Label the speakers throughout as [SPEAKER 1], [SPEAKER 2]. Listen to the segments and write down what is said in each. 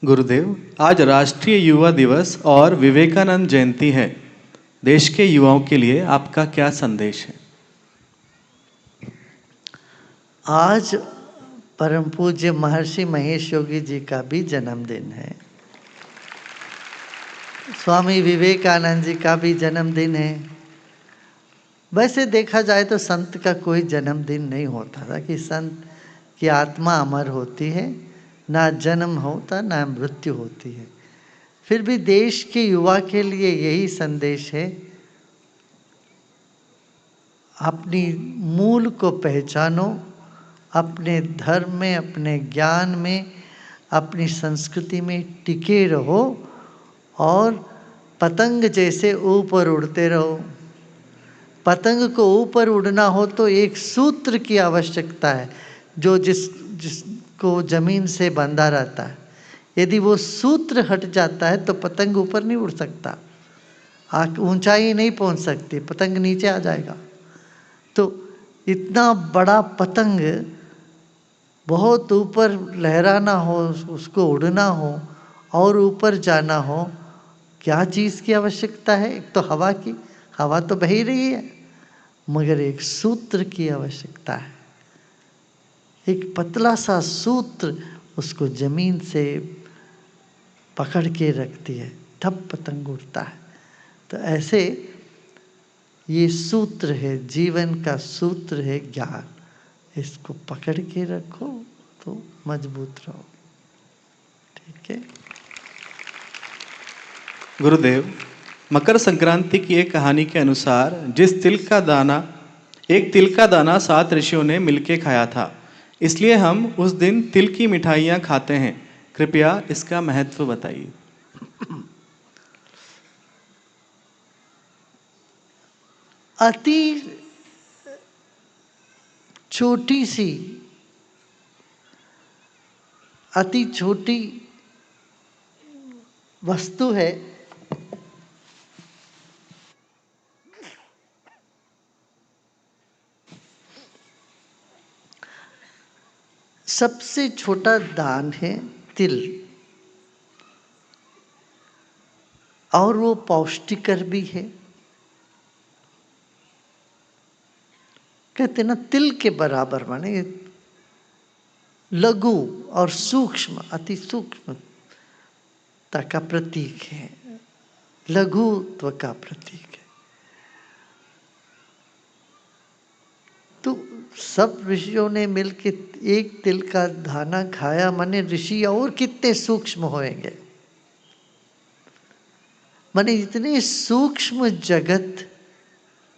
[SPEAKER 1] गुरुदेव, आज राष्ट्रीय युवा दिवस और विवेकानंद जयंती है। देश के युवाओं के लिए आपका क्या संदेश है?
[SPEAKER 2] आज परम पूज्य महर्षि महेश योगी जी का भी जन्मदिन है। स्वामी विवेकानंद जी का भी जन्मदिन है। वैसे देखा जाए तो संत का कोई जन्मदिन नहीं होता था कि संत की आत्मा अमर होती है, ना जन्म होता ना मृत्यु होती है। फिर भी देश के युवा के लिए यही संदेश है, अपनी मूल को पहचानो, अपने धर्म में, अपने ज्ञान में, अपनी संस्कृति में टिके रहो और पतंग जैसे ऊपर उड़ते रहो। पतंग को ऊपर उड़ना हो तो एक सूत्र की आवश्यकता है, जो जिसको जमीन से बंधा रहता है। यदि वो सूत्र हट जाता है तो पतंग ऊपर नहीं उड़ सकता, ऊंचाई नहीं पहुंच सकती, पतंग नीचे आ जाएगा। तो इतना बड़ा पतंग बहुत ऊपर लहराना हो, उसको उड़ना हो और ऊपर जाना हो, क्या चीज़ की आवश्यकता है? एक तो हवा की, हवा तो बह ही रही है, मगर एक सूत्र की आवश्यकता है। एक पतला सा सूत्र उसको जमीन से पकड़ के रखती है, तब पतंग उड़ता है। तो ऐसे ये सूत्र है, जीवन का सूत्र है ज्ञान। इसको पकड़ के रखो तो मजबूत रहो। ठीक है
[SPEAKER 1] गुरुदेव, मकर संक्रांति की एक कहानी के अनुसार एक तिल का दाना 7 ऋषियों ने मिलके खाया था, इसलिए हम उस दिन तिल की मिठाइयाँ खाते हैं। कृपया इसका महत्व बताइए।
[SPEAKER 2] अति छोटी सी, अति छोटी वस्तु है, सबसे छोटा दान है तिल, और वो पौष्टिकर भी है। कहते ना, तिल के बराबर माने लघु और सूक्ष्म, अति सूक्ष्मता का प्रतीक है, लघुत्व का प्रतीक है। तो सब ऋषियों ने मिलकर एक तिल का दाना खाया, माने ऋषि और कितने सूक्ष्म होंगे। माने इतने सूक्ष्म जगत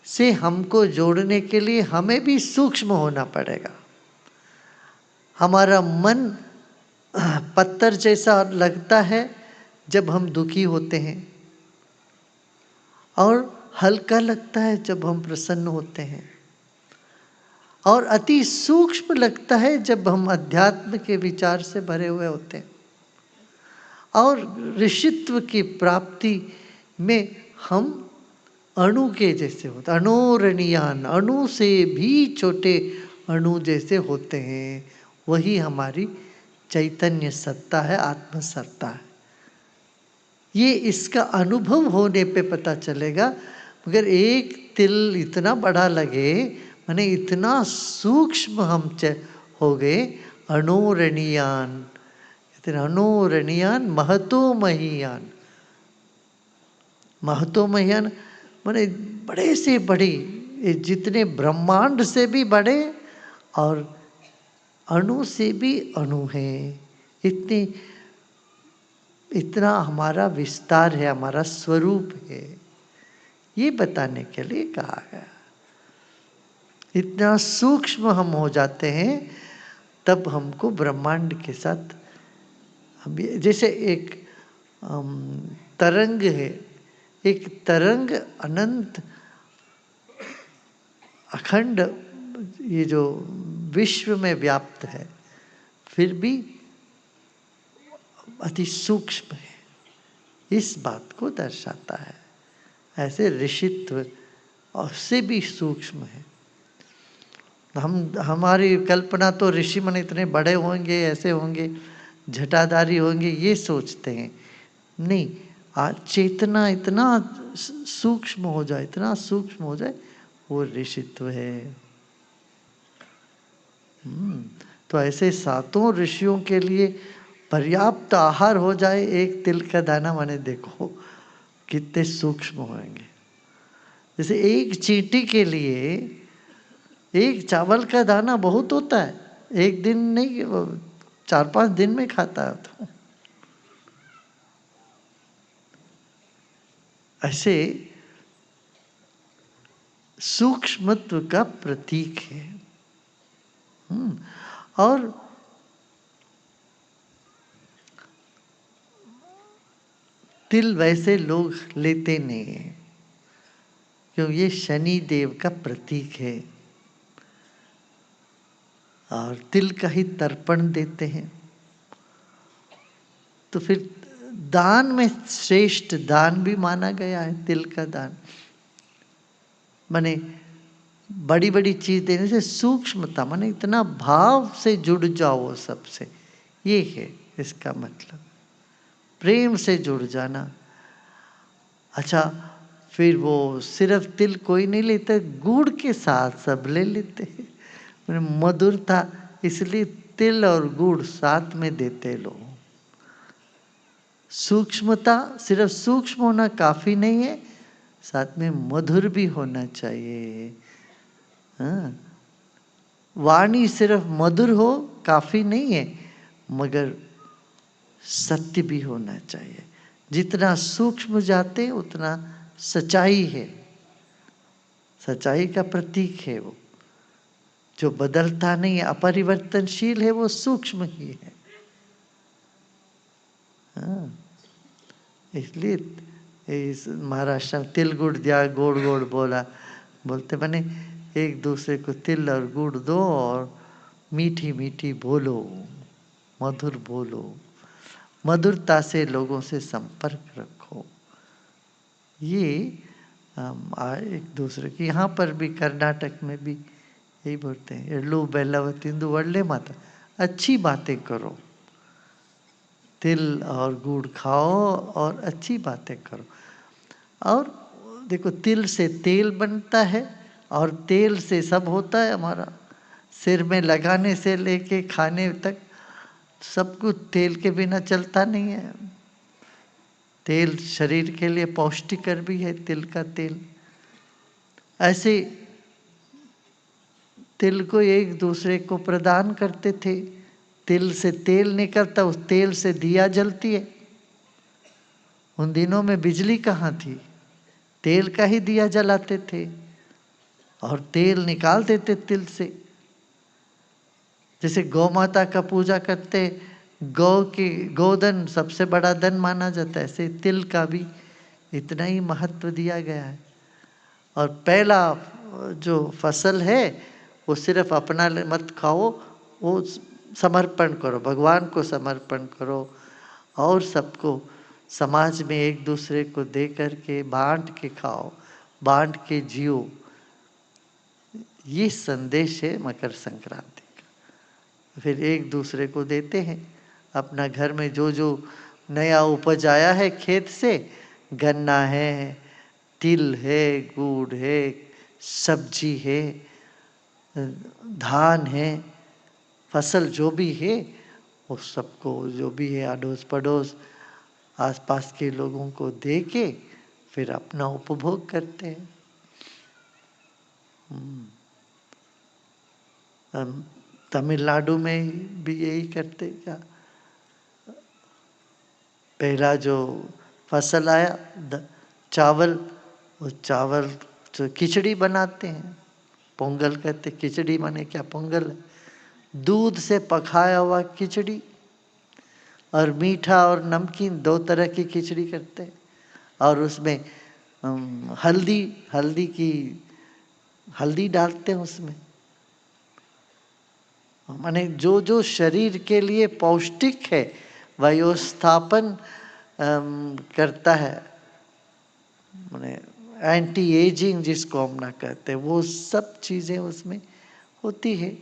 [SPEAKER 2] से हमको जोड़ने के लिए हमें भी सूक्ष्म होना पड़ेगा। हमारा मन पत्थर जैसा लगता है जब हम दुखी होते हैं, और हल्का लगता है जब हम प्रसन्न होते हैं, और अति सूक्ष्म लगता है जब हम अध्यात्म के विचार से भरे हुए होते हैं। और ऋषित्व की प्राप्ति में हम अणु के जैसे होते, अणोरणीयान, अणु से भी छोटे अणु जैसे होते हैं। वही हमारी चैतन्य सत्ता है, आत्म सत्ता है। ये इसका अनुभव होने पे पता चलेगा। मगर एक तिल इतना बड़ा लगे, माने इतना सूक्ष्म हम हो गए। अणोरणीयान, अणोरणीयान महतो महीयान। महतो महीयान माने बड़े से बड़ी, जितने ब्रह्मांड से भी बड़े और अणु से भी अणु है। इतना हमारा विस्तार है, हमारा स्वरूप है, ये बताने के लिए कहा गया। इतना सूक्ष्म हम हो जाते हैं, तब हमको ब्रह्मांड के साथ, जैसे एक तरंग है, एक तरंग अनंत अखंड ये जो विश्व में व्याप्त है, फिर भी अति सूक्ष्म है, इस बात को दर्शाता है। ऐसे ऋषित्व और से भी सूक्ष्म है। हमारी कल्पना तो ऋषि मन इतने बड़े होंगे, ऐसे होंगे, झटाधारी होंगे ये सोचते हैं। नहीं, आज चेतना इतना सूक्ष्म हो जाए, इतना सूक्ष्म हो जाए, वो ऋषित्व है। तो ऐसे सातों ऋषियों के लिए पर्याप्त आहार हो जाए एक तिल का दाना, माने देखो कितने सूक्ष्म होंगे। जैसे एक चींटी के लिए एक चावल का दाना बहुत होता है, एक दिन नहीं, 4-5 दिन में खाता है। तो ऐसे सूक्ष्मत्व का प्रतीक है। और तिल वैसे लोग लेते नहीं हैं, क्योंकि ये शनि देव का प्रतीक है और तिल का ही तर्पण देते हैं। तो फिर दान में श्रेष्ठ दान भी माना गया है तिल का दान। माने बड़ी बड़ी चीज देने से सूक्ष्मता, माने इतना भाव से जुड़ जाओ सबसे, ये है इसका मतलब, प्रेम से जुड़ जाना। अच्छा, फिर वो सिर्फ तिल कोई नहीं लेता, गुड़ के साथ सब ले लेते हैं। मधुरता, इसलिए तिल और गुड़ साथ में देते लोग। सूक्ष्मता, सिर्फ सूक्ष्म होना काफी नहीं है, साथ में मधुर भी होना चाहिए। हाँ, वाणी सिर्फ मधुर हो काफी नहीं है, मगर सत्य भी होना चाहिए। जितना सूक्ष्म जाते उतना सच्चाई है, सच्चाई का प्रतीक है वो, जो बदलता नहीं है, अपरिवर्तनशील है, वो सूक्ष्म ही है। हाँ, इसलिए इस महाराष्ट्र में तिल गुड़ दिया गोड़ गोड़ बोला, बोलते बने एक दूसरे को तिल और गुड़ दो और मीठी मीठी बोलो, मधुर बोलो, मधुरता से लोगों से संपर्क रखो। ये एक दूसरे की, यहाँ पर भी कर्नाटक में भी यही बोलते हैं, एल्लू बेल्लावतिंदु वल्ले माता, अच्छी बातें करो, तिल और गुड़ खाओ और अच्छी बातें करो। और देखो, तिल से तेल बनता है और तेल से सब होता है हमारा, सिर में लगाने से लेके खाने तक सब कुछ तेल के बिना चलता नहीं है। तेल शरीर के लिए पौष्टिकर भी है, तिल का तेल। ऐसे तिल को एक दूसरे को प्रदान करते थे, तिल से तेल निकलता, उस तेल से दिया जलती है। उन दिनों में बिजली कहाँ थी, तेल का ही दिया जलाते थे और तेल निकालते थे तिल से। जैसे गौ माता का पूजा करते, गौ की गोधन सबसे बड़ा धन माना जाता है, ऐसे तिल का भी इतना ही महत्व दिया गया है। और पहला जो फसल है वो सिर्फ अपना मत खाओ, वो समर्पण करो, भगवान को समर्पण करो और सबको समाज में एक दूसरे को दे करके बांट के खाओ, बांट के जियो। ये संदेश है मकर संक्रांति का। फिर एक दूसरे को देते हैं, अपना घर में जो जो नया उपज आया है खेत से, गन्ना है, तिल है, गुड़ है, सब्जी है, धान है, फसल जो भी है, वो सबको जो भी है अड़ोस पड़ोस आसपास के लोगों को दे के फिर अपना उपभोग करते हैं। तमिलनाडु में भी यही करते क्या, पहला जो फसल आया चावल, वो चावल जो खिचड़ी बनाते हैं, पोंगल कहते, खिचड़ी माने क्या, पोंगल, दूध से पकाया हुआ खिचड़ी और मीठा और नमकीन, 2 तरह की खिचड़ी करते हैं। और उसमें हल्दी डालते हैं उसमें, माने जो जो शरीर के लिए पौष्टिक है, वयोस्थापन करता है, माने एंटी एजिंग जिसको हम ना कहते हैं, वो सब चीजें उसमें होती है।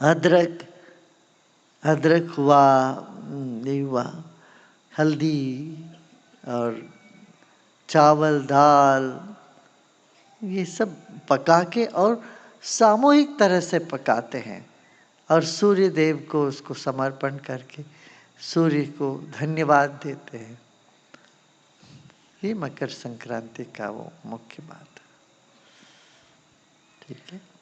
[SPEAKER 2] अदरक अदरक हुआ, ये हुआ, हल्दी और चावल दाल, ये सब पका के और सामूहिक तरह से पकाते हैं और सूर्य देव को उसको समर्पण करके सूर्य को धन्यवाद देते हैं। ये मकर संक्रांति का वो मुख्य बात है। ठीक है।